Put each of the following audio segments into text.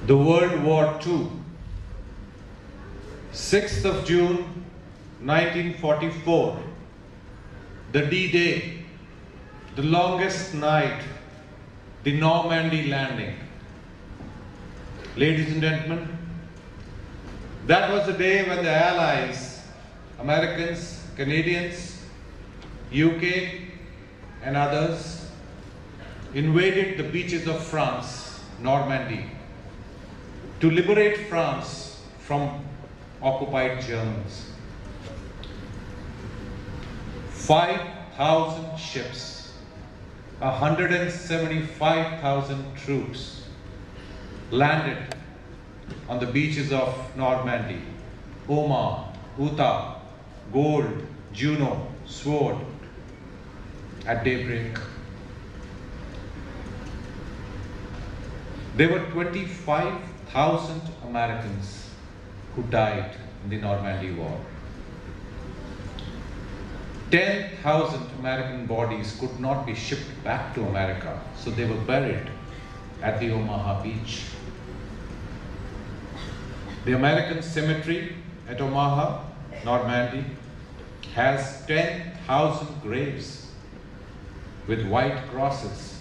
The World War II, 6th of June 1944, the D-Day, the longest night, the Normandy landing. Ladies and gentlemen, that was the day when the Allies, Americans, Canadians, UK and others invaded the beaches of France, Normandy, to liberate France from occupied Germans. 5,000 ships, 175,000 troops landed on the beaches of Normandy, Omaha, Utah, Gold, Juno, Sword, at daybreak. There were 25,000 Americans who died in the Normandy War. 10,000 American bodies could not be shipped back to America, so they were buried at the Omaha beach. The American cemetery at Omaha, Normandy, has 10,000 graves with white crosses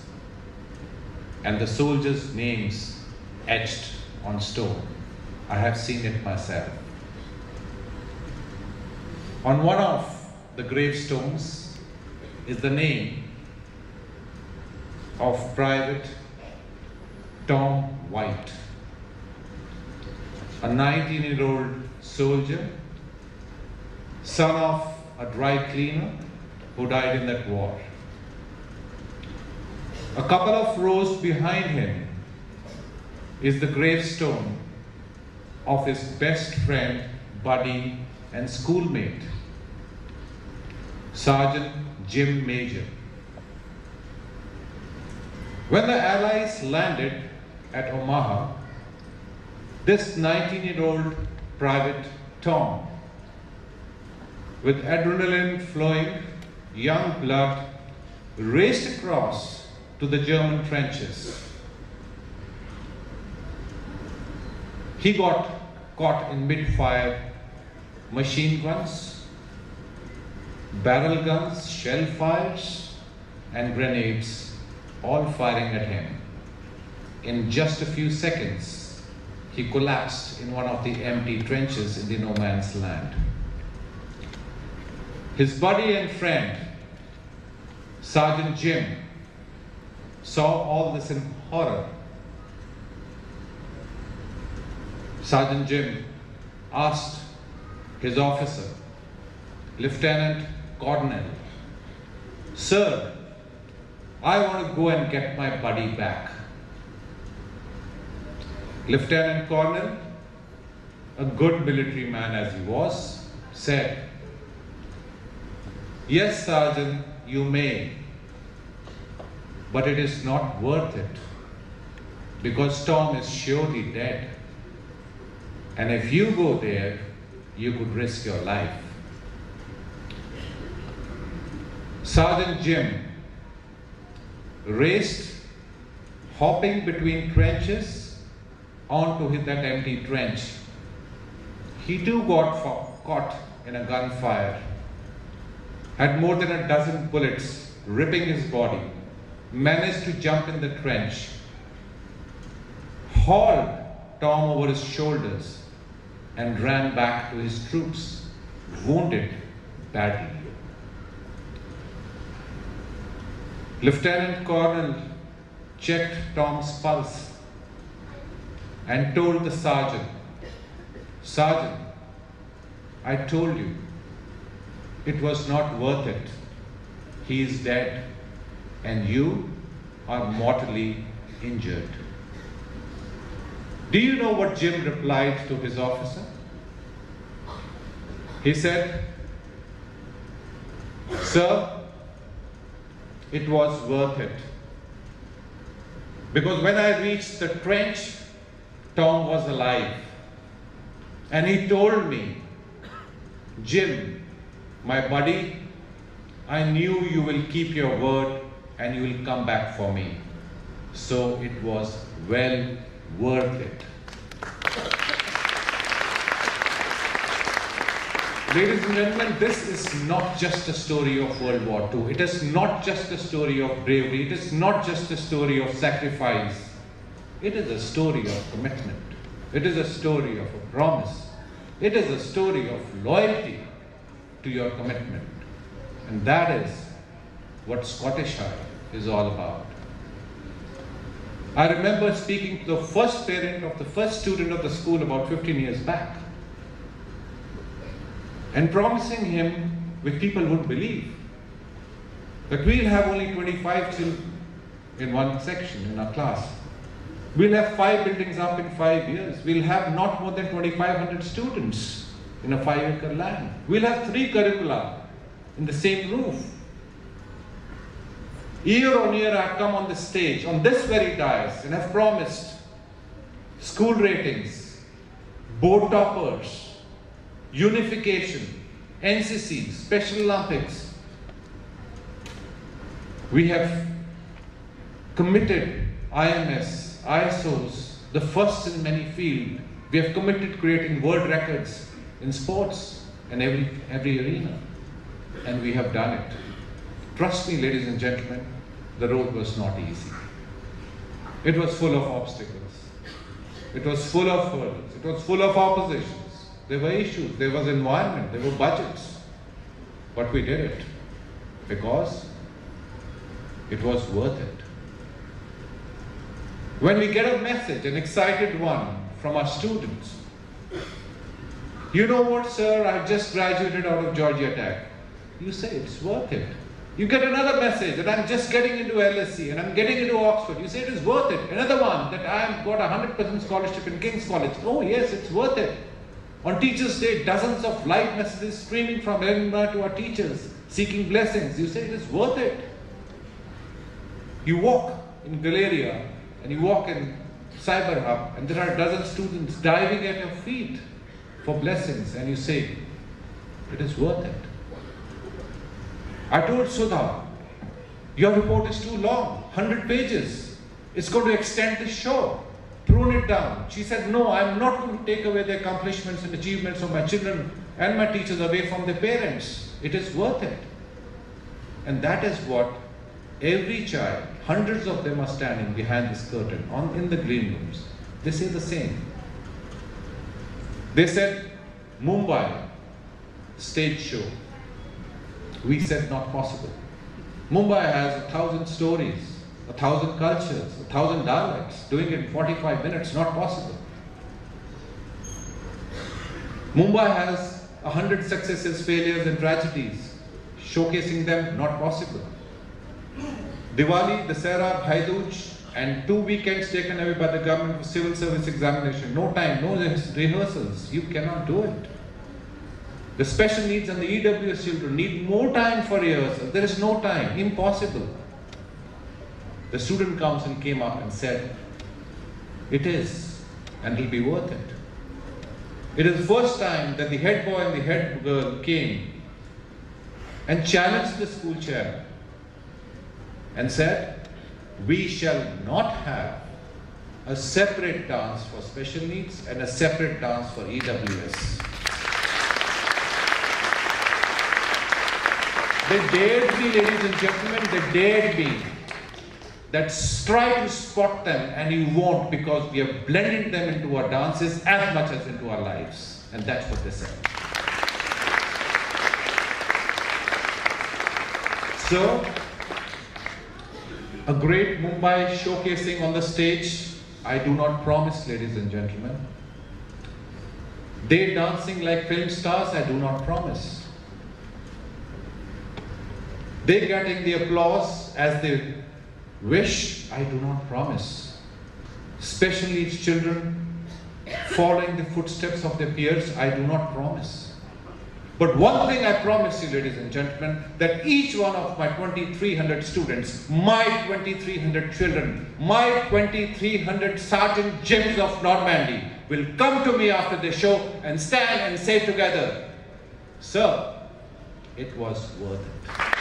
and the soldiers' names etched on stone. I have seen it myself. On one of the gravestones is the name of Private Tom White, a 19-year-old soldier, son of a dry cleaner who died in that war. A couple of rows behind him is the gravestone of his best friend, buddy, and schoolmate, Sergeant Jim Major. When the Allies landed at Omaha, this 19-year-old Private Tom, with adrenaline flowing, young blood, raced across to the German trenches. He got caught in mid-fire machine guns, barrel guns, shell fires, and grenades, all firing at him. In just a few seconds, he collapsed in one of the empty trenches in the no man's land. His buddy and friend, Sergeant Jim, saw all this in horror. Sergeant Jim asked his officer, Lieutenant Colonel, "Sir, I want to go and get my buddy back." Lieutenant Colonel, a good military man as he was, said, "Yes, Sergeant, you may, but it is not worth it, because Tom is surely dead. And if you go there, you could risk your life." Sergeant Jim raced, hopping between trenches onto that empty trench. He too got caught in a gunfire, had more than a dozen bullets ripping his body, managed to jump in the trench, hauled Tom over his shoulders, and ran back to his troops, wounded badly. Lieutenant Colonel checked Tom's pulse and told the sergeant, "Sergeant, I told you, it was not worth it. He is dead, and you are mortally injured." Do you know what Jim replied to his officer? He said, "Sir, it was worth it. Because when I reached the trench, Tom was alive. And he told me, 'Jim, my buddy, I knew you will keep your word and you will come back for me.' So it was well worth it. Ladies and gentlemen, this is not just a story of World War II. It is not just a story of bravery. It is not just a story of sacrifice. It is a story of commitment. It is a story of a promise. It is a story of loyalty to your commitment. And that is what Scottish High is all about. I remember speaking to the first parent of the first student of the school about 15 years back, and promising him, which people wouldn't believe, that we'll have only 25 children in one section in our class. We'll have 5 buildings up in 5 years. We'll have not more than 2,500 students in a 5-acre land. We'll have 3 curricula in the same roof. Year on year, I've come on this stage, on this very dais, and have promised school ratings, board toppers, unification, NCC, Special Olympics. We have committed IMS, ISOs, the first in many fields. We have committed creating world records in sports and every arena. And we have done it. Trust me, ladies and gentlemen, the road was not easy. It was full of obstacles. It was full of hurdles. It was full of oppositions. There were issues, there was environment, there were budgets. But we did it because it was worth it. When we get a message, an excited one from our students, you know what, sir, I just graduated out of Georgia Tech. You say it's worth it. You get another message that I'm just getting into LSE and I'm getting into Oxford. You say it is worth it. Another one that I've got a 100% scholarship in King's College. Oh yes, it's worth it. On Teachers' Day, dozens of live messages streaming from Edinburgh to our teachers, seeking blessings. You say it is worth it. You walk in Galeria and you walk in Cyber Hub and there are a dozen students diving at your feet for blessings, and you say, it is worth it. I told Sudha, your report is too long, 100 pages. It's going to extend the show. Prune it down. She said, no, I'm not going to take away the accomplishments and achievements of my children and my teachers away from their parents. It is worth it. And that is what every child, hundreds of them are standing behind this curtain in the green rooms. They say the same. They said, Mumbai, stage show. We said not possible. Mumbai has 1,000 stories. 1,000 cultures, 1,000 dialects, doing it in 45 minutes, not possible. Mumbai has 100 successes, failures and tragedies, showcasing them, not possible. Diwali, Dussehra, Bhai Dooj, and 2 weekends taken away by the government for civil service examination. No time, no rehearsals, you cannot do it. The special needs and the EWS children need more time for rehearsal. There is no time, impossible. The student council came up and said, it is, and it will be worth it. It is the first time that the head boy and the head girl came and challenged the school chair and said, we shall not have a separate dance for special needs and a separate dance for EWS. They dared me, ladies and gentlemen, they dared me. That try to spot them and you won't, because we have blended them into our dances as much as into our lives. And that's what they said. So, a great Mumbai showcasing on the stage, I do not promise, ladies and gentlemen. They dancing like film stars, I do not promise. They getting the applause as they wish, I do not promise. Special needs children following the footsteps of their peers, I do not promise. But one thing I promise you, ladies and gentlemen, that each one of my 2,300 students, my 2,300 children, my 2,300 Sergeant Jims of Normandy will come to me after the show and stand and say together, sir, it was worth it.